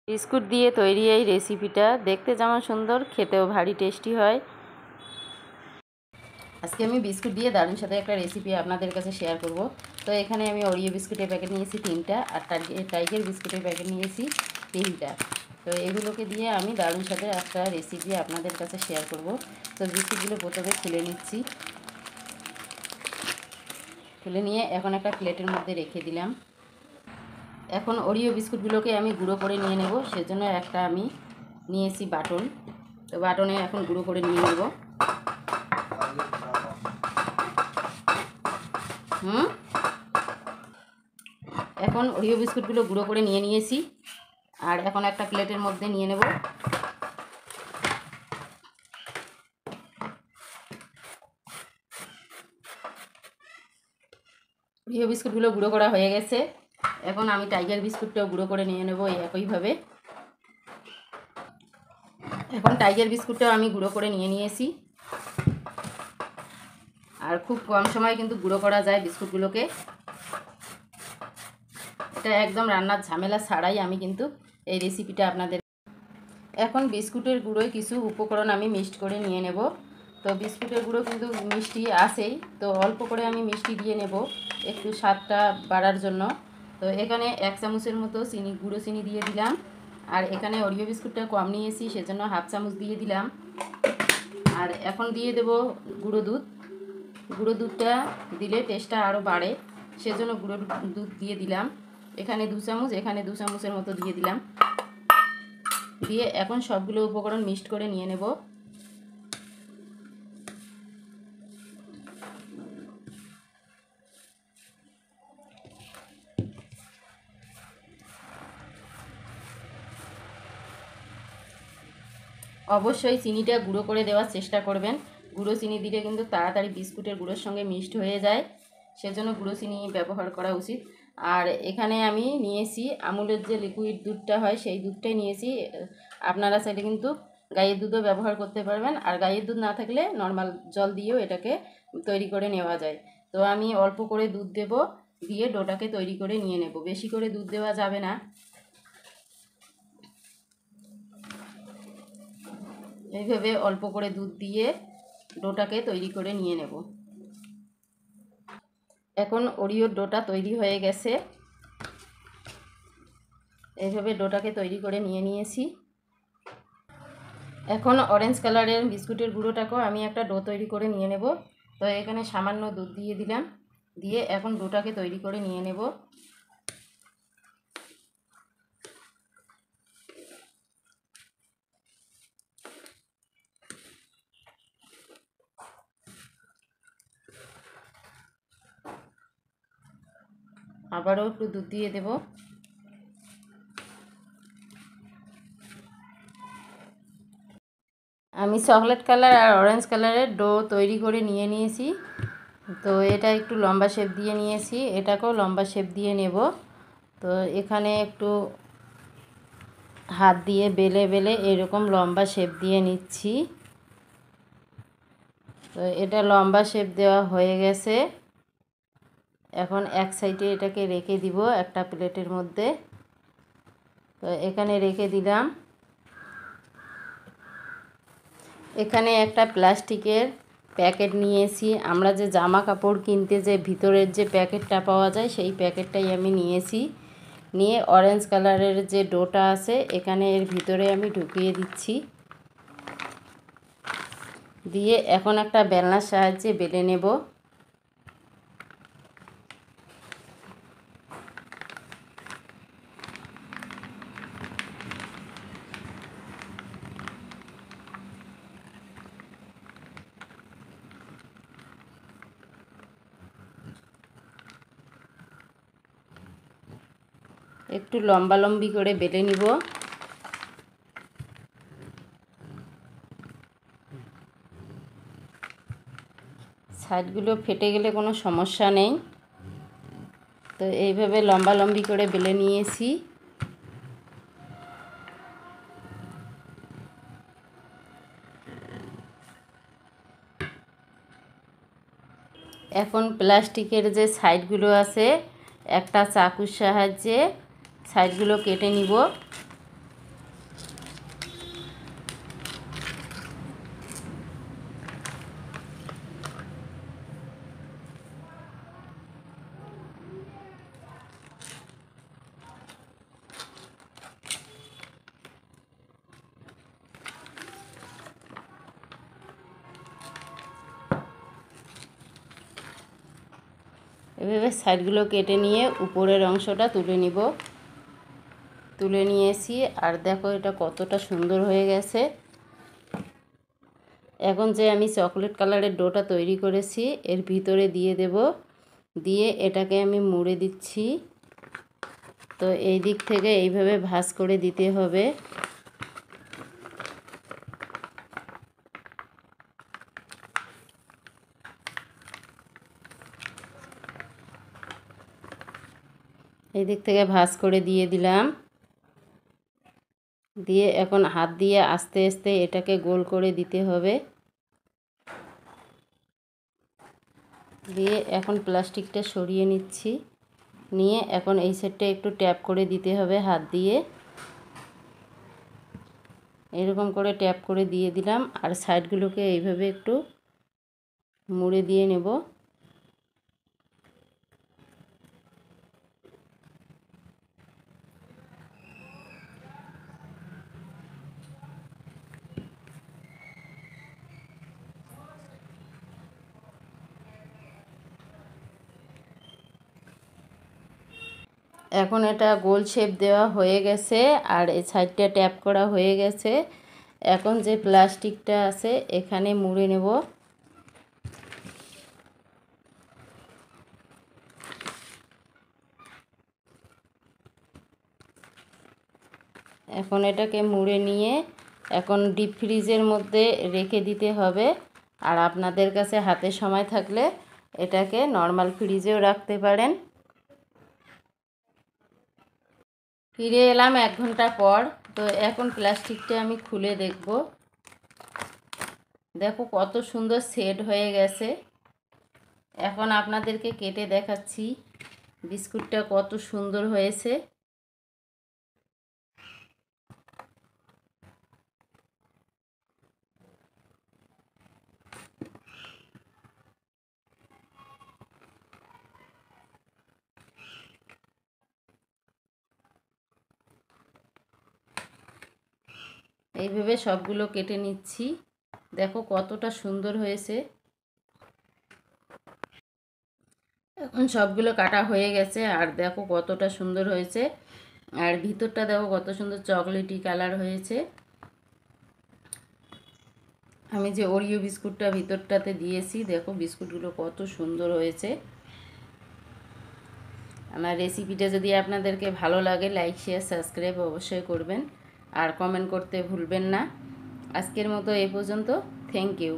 Biscuit দিয়ে তৈরি এই রেসিপিটা দেখতে যেমন সুন্দর, খেতেও ভারী টেস্টি হয়। আজকে আমি বিস্কুট দিয়ে দারুণ সাথে একটা রেসিপি আপনাদের কাছে শেয়ার করব। তো এখানে আমি ওরিও বিস্কুটের প্যাকেট নিয়েছি 3টা, আর টাইগার বিস্কুটের প্যাকেট নিয়েছি 3টা। তো এগুলোকে দিয়ে আমি দারুণ সাথে একটা রেসিপি আপনাদের কাছে শেয়ার করব। তো বিস্কুটগুলো প্রথমে খুলে নিচ্ছি। খুলে নিয়ে এখন একটা প্লেটের মধ্যে রেখে দিলাম। এখন ওরিও বিস্কুটগুলোকে আমি গুঁড়ো করে নিয়ে নেব, সেজন্য একটা আমি নিয়েছি বাটন। তো বাটনে এখন গুঁড়ো করে নিয়ে নেব। এখন ওরিও বিস্কুটগুলো গুঁড়ো করে নিয়ে নিয়েছি, আর এখন একটা প্লেটের মধ্যে নিয়ে নেব। ওরিও বিস্কুটগুলো গুঁড়ো করা হয়ে গেছে। এখন আমি টাইগার বিস্কুটটাও গুঁড়ো করে নিয়ে নেব একইভাবে। এখন টাইগার বিস্কুটটাও আমি গুঁড়ো করে নিয়ে নিয়েছি, আর খুব কম সময়ে কিন্তু গুঁড়ো করা যায় বিস্কুটগুলোকে। এটা একদম রান্নার ঝামেলা ছাড়াই আমি কিন্তু এই রেসিপিটা আপনাদের। এখন বিস্কুটের গুঁড়োয় কিছু উপকরণ আমি মিক্সড করে নিয়ে নেব। তো বিস্কুটের গুঁড়ো কিন্তু মিষ্টি আছেই, তো অল্প করে আমি মিষ্টি দিয়ে নেব একটু স্বাদটা বাড়ার জন্য। তো এখানে 1 চামচের মতো গুঁড়ো চিনি দিয়ে দিলাম, আর এখানে ওরিও বিস্কুটটা কম নিয়েছি সেজন্য 1/2 চামচ দিয়ে দিলাম। আর এখন দিয়ে দেব গুঁড়ো দুধ। গুঁড়ো দুধটা দিলে টেস্টটা আরও বাড়ে, সেজন্য গুঁড়ো দুধ দিয়ে দিলাম। এখানে 2 চামচ, এখানে 2 চামচের মতো দিয়ে দিলাম। দিয়ে এখন সবগুলো উপকরণ মিক্সড করে নিয়ে নেব। অবশ্যই চিনিটা গুঁড়ো করে দেওয়ার চেষ্টা করবেন। গুঁড়ো চিনি দিলে কিন্তু তাড়াতাড়ি বিস্কুটের গুঁড়োর সঙ্গে মিক্সড হয়ে যায়, সেজন্য গুঁড়ো চিনি ব্যবহার করা উচিত। আর এখানে আমি নিয়েছি আমুলের যে লিকুইড দুধটা হয় সেই দুধটাই নিয়েছি। আপনারা চাইলে কিন্তু গাইয়ের দুধও ব্যবহার করতে পারবেন, আর গাইয়ের দুধ না থাকলে নর্মাল জল দিয়েও এটাকে তৈরি করে নেওয়া যায়। তো আমি অল্প করে দুধ দেব, দিয়ে ডোটাকে তৈরি করে নিয়ে নেব। বেশি করে দুধ দেওয়া যাবে না। এইভাবে অল্প করে দুধ দিয়ে ডোটাকে তৈরি করে নিয়ে নেব। এখন ওরিওর ডোটা তৈরি হয়ে গেছে। এইভাবে ডোটাকে তৈরি করে নিয়ে নিয়েছি। এখন অরেঞ্জ কালারের বিস্কুটের গুঁড়োটাকেও আমি একটা ডো তৈরি করে নিয়ে নেব। তো এখানে সামান্য দুধ দিয়ে দিলাম, দিয়ে এখন ডোটাকে তৈরি করে নিয়ে নেব। আবারও একটু দুধ দিয়ে দেব। আমি চকলেট কালার আর অরেঞ্জ কালারের ডো তৈরি করে নিয়ে নিয়েছি। তো এটা একটু লম্বা শেপ দিয়ে নিয়েছি, এটাকেও লম্বা শেপ দিয়ে নেব। তো এখানে একটু হাত দিয়ে বেলে বেলে এরকম লম্বা শেপ দিয়ে নিচ্ছি। তো এটা লম্বা শেপ দেওয়া হয়ে গেছে। এখন এক সাইডে এটাকে রেখে দিব একটা প্লেটের মধ্যে। তো এখানে রেখে দিলাম। এখানে একটা প্লাস্টিকের প্যাকেট নিয়েছি। আমরা যে জামা কাপড় কিনতে যে ভিতরের যে প্যাকেটটা পাওয়া যায় সেই প্যাকেটটাই আমি নিয়েছি। নিয়ে অরেঞ্জ কালারের যে ডোটা আছে এখানে এর ভিতরে আমি ঢুকিয়ে দিচ্ছি। দিয়ে এখন একটা বেলনার সাহায্যে বেলে নেব। একটু লম্বালম্বি করে বেলে নিব। সাইডগুলো ফেটে গেলে কোনো সমস্যা নেই। তো এইভাবে লম্বালম্বি করে বেলে নিয়েছি। এখন প্লাস্টিকের যে সাইডগুলো আছে একটা চাকুর সাহায্যে সাইডগুলো কেটে নিব। এভাবে সাইডগুলো কেটে নিয়ে উপরের অংশটা তুলে নিব। তুলে নিয়েছি আর দেখো এটা কতটা সুন্দর হয়ে গেছে। এখন যে আমি চকলেট কালারের ডোটা তৈরি করেছি এর ভিতরে দিয়ে দেব, দিয়ে এটাকে আমি মুড়ে দিচ্ছি। তো এই দিক থেকে এইভাবে ভাঁজ করে দিতে হবে। এই দিক থেকে ভাঁজ করে দিয়ে দিলাম। দিয়ে এখন হাত দিয়ে আস্তে আস্তে এটাকে গোল করে দিতে হবে। দিয়ে এখন প্লাস্টিকটা সরিয়ে নিচ্ছি। নিয়ে এখন এই সাইডটা একটু ট্যাপ করে দিতে হবে হাত দিয়ে। এরকম করে ট্যাপ করে দিয়ে দিলাম আর সাইডগুলোকে এইভাবে একটু মুড়ে দিয়ে নেব। এখন এটা গোল শেপ দেওয়া হয়ে গেছে আর এই সাইডটা ট্যাপ করা হয়ে গেছে। এখন যে প্লাস্টিকটা আছে এখানে মুড়ে নেব। এখন এটাকে মুড়ে নিয়ে এখন ডিপ ফ্রিজের মধ্যে রেখে দিতে হবে। আর আপনাদের কাছে হাতে সময় থাকলে এটাকে নর্মাল ফ্রিজেও রাখতে পারেন। ফিরে এলাম 1 ঘন্টা পর। তো এখন প্লাস্টিকটা আমি খুলে দেখব। দেখো কত সুন্দর সেট হয়ে গেছে। এখন আপনাদেরকে কেটে দেখাচ্ছি বিস্কুটটা কত সুন্দর হয়েছে। এইভাবে সবগুলো কেটে নিচ্ছি। দেখো কতটা সুন্দর হয়েছে। এখন সবগুলো কাটা হয়ে গেছে আর দেখো কতটা সুন্দর হয়েছে। আর ভিতরটা দেখো কত সুন্দর চকলেটি কালার হয়েছে। আমি যে ওরিও বিস্কুটটা ভিতরটাতে দিয়েছি দেখো বিস্কুটগুলো কত সুন্দর হয়েছে। আমার রেসিপিটা যদি আপনাদেরকে ভালো লাগে লাইক শেয়ার সাবস্ক্রাইব অবশ্যই করবেন আর কমেন্ট করতে ভুলবেন না। আজকের মতো এই পর্যন্ত। Thank you.